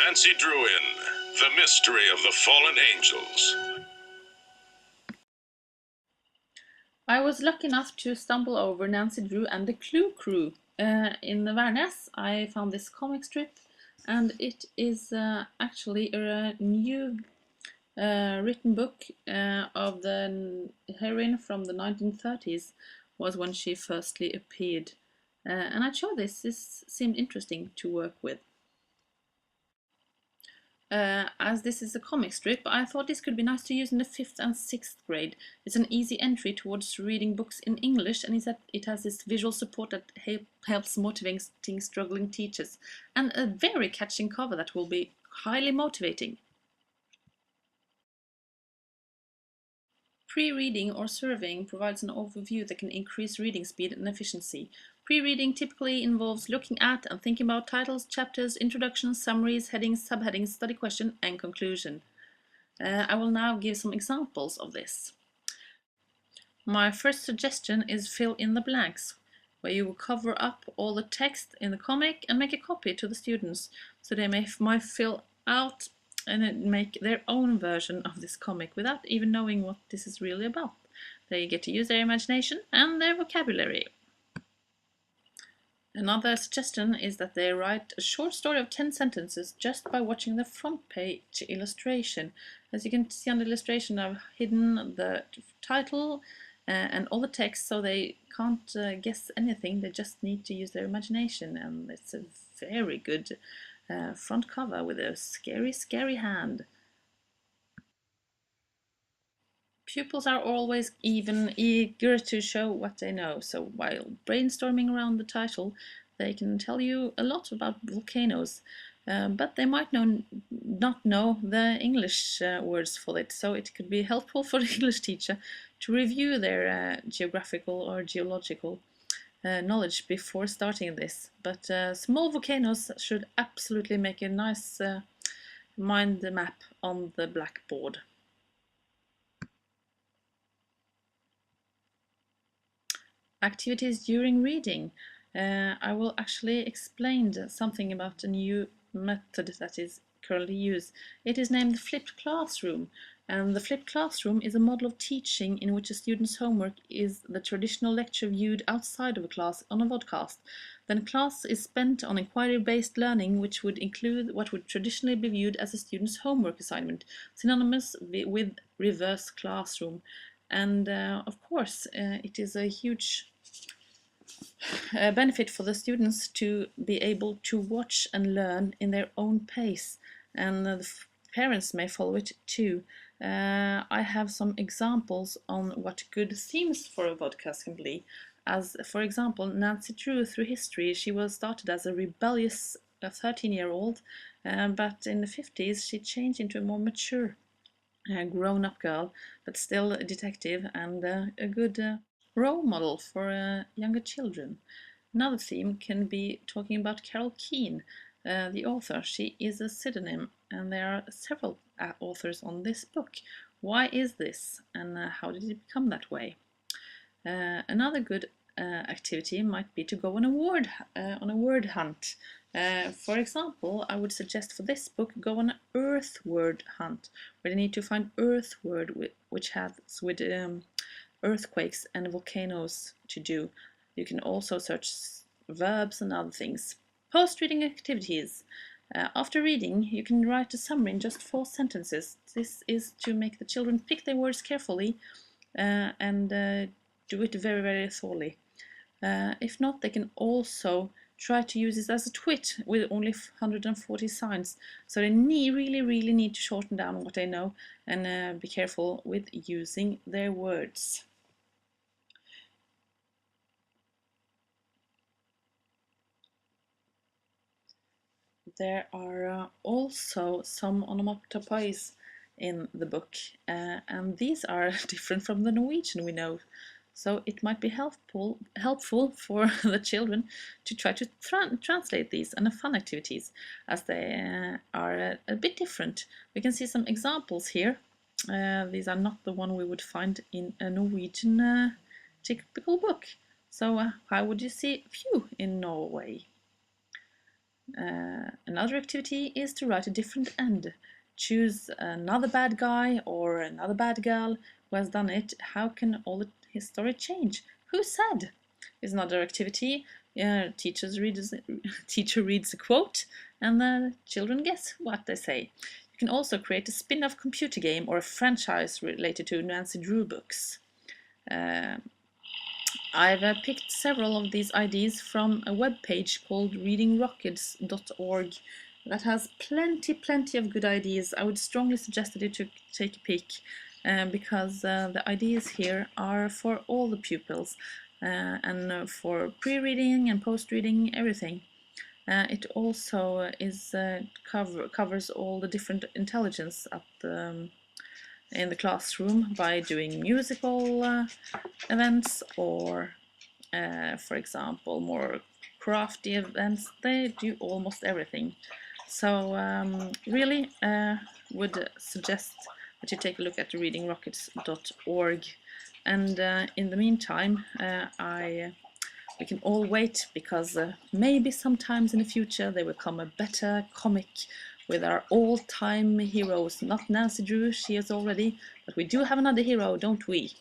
Nancy drew in The Mystery of the Fallen Angels. I was lucky enough to stumble over Nancy Drew and the Clue Crew in Værnes. I found this comic strip, and it is actually a new written book of the heroine from the 1930s, was when she firstly appeared. And I chose this. This seemed interesting to work with. As this is a comic strip, I thought this could be nice to use in the 5th and 6th grade. It's an easy entry towards reading books in English, and it has this visual support that helps motivating struggling teachers, and a very catching cover that will be highly motivating. Pre-reading or surveying provides an overview that can increase reading speed and efficiency. Pre-reading typically involves looking at and thinking about titles, chapters, introductions, summaries, headings, subheadings, study question, and conclusion. I will now give some examples of this. My first suggestion is fill in the blanks, where you will cover up all the text in the comic and make a copy to the students, so they might fill out and make their own version of this comic without even knowing what this is really about. They get to use their imagination and their vocabulary. Another suggestion is that they write a short story of 10 sentences just by watching the front page illustration. As you can see on the illustration, I've hidden the title and all the text, so they can't guess anything. They just need to use their imagination, and it's a very good front cover with a scary, scary hand. Pupils are always even eager to show what they know, so while brainstorming around the title, they can tell you a lot about volcanoes, but they might not know the English words for it, so it could be helpful for the English teacher to review their geographical or geological knowledge before starting this. But small volcanoes should absolutely make a nice mind map on the blackboard. Activities during reading. I will actually explain something about a new method that is currently used. It is named the flipped classroom, and the flipped classroom is a model of teaching in which a student's homework is the traditional lecture viewed outside of a class on a vodcast. Then class is spent on inquiry-based learning, which would include what would traditionally be viewed as a student's homework assignment, synonymous with reverse classroom. And of course, it is a huge benefit for the students to be able to watch and learn in their own pace, and the parents may follow it too. I have some examples on what good themes for a podcast can be. As for example, Nancy Drew through history. She was started as a rebellious 13-year-old, but in the 50s she changed into a more mature grown-up girl, but still a detective and a good role model for younger children. Another theme can be talking about Carol Keane, the author. She is a pseudonym, and there are several authors on this book. Why is this, and how did it become that way? Another good activity might be to go on a word hunt. For example, I would suggest for this book go on an earth word hunt, where you need to find earth word which has with earthquakes and volcanoes to do. You can also search verbs and other things. Post-reading activities. After reading, you can write a summary in just 4 sentences. This is to make the children pick their words carefully and do it very, very thoroughly. If not, they can also try to use this as a twit with only 140 signs. So they really need to shorten down what they know and be careful with using their words. There are also some onomatopoeias in the book, and these are different from the Norwegian we know. So it might be helpful for the children to try to translate these and fun activities, as they are a bit different. We can see some examples here. These are not the one we would find in a Norwegian typical book. So how would you see view in Norway? Another activity is to write a different end. Choose another bad guy or another bad girl who has done it. How can all his story change? Who said? Is another activity. Teacher reads a quote and the children guess what they say. You can also create a spin-off computer game or a franchise related to Nancy Drew books. I've picked several of these ideas from a web page called readingrockets.org that has plenty of good ideas. I would strongly suggest that you to take a peek because the ideas here are for all the pupils and for pre-reading and post-reading, everything. It also covers all the different intelligence at in the classroom by doing musical events or, for example, more crafty events. They do almost everything. So really would suggest that you take a look at readingrockets.org. And in the meantime, we can all wait because maybe sometimes in the future there will come a better comic with our all-time heroes. Not Nancy Drew, she is already, but we do have another hero, don't we?